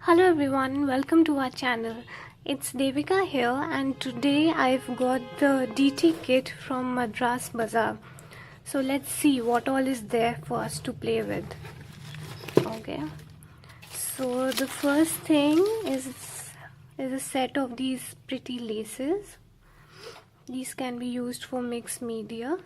Hello everyone, welcome to our channel. It's Devika here and today I've got the DT kit from Madras Bazaar. So let's see what all is there for us to play with. Okay. So the first thing is a set of these pretty laces. These can be used for mixed media.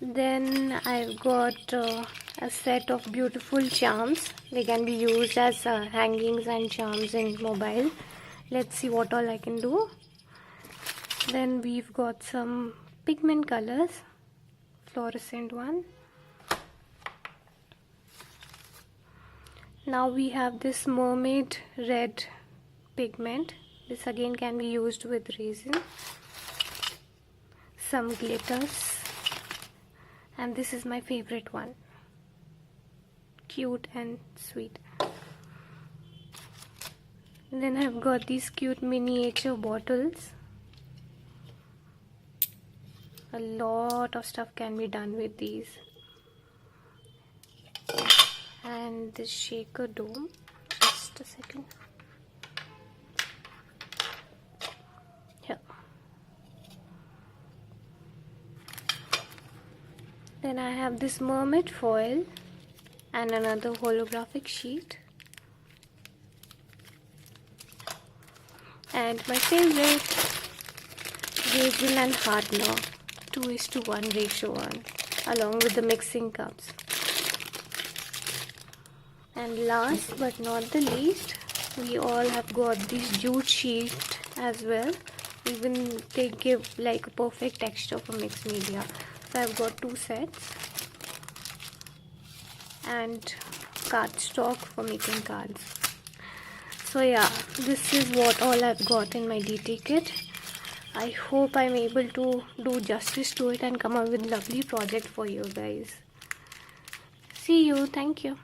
Then I've got a set of beautiful charms. They can be used as hangings and charms in mobile. Let's see what all I can do. Then we've got some pigment colors, fluorescent one. Now we have this mermaid red pigment. This again can be used with resin. Some glitters. And this is my favorite one, cute and sweet. And then I've got these cute miniature bottles. A lot of stuff can be done with these. And this shaker dome, just a second. Here. Then I have this mermaid foil and another holographic sheet. And my favorite, resin and hardener, 2:1 ratio one, along with the mixing cups. And last but not the least, we all have got this jute sheet as well. Even they give like a perfect texture for mixed media. So I've got two sets and cardstock for making cards. So yeah, this is what all I've got in my DT kit. I hope I'm able to do justice to it and come up with a lovely project for you guys. See you. Thank you.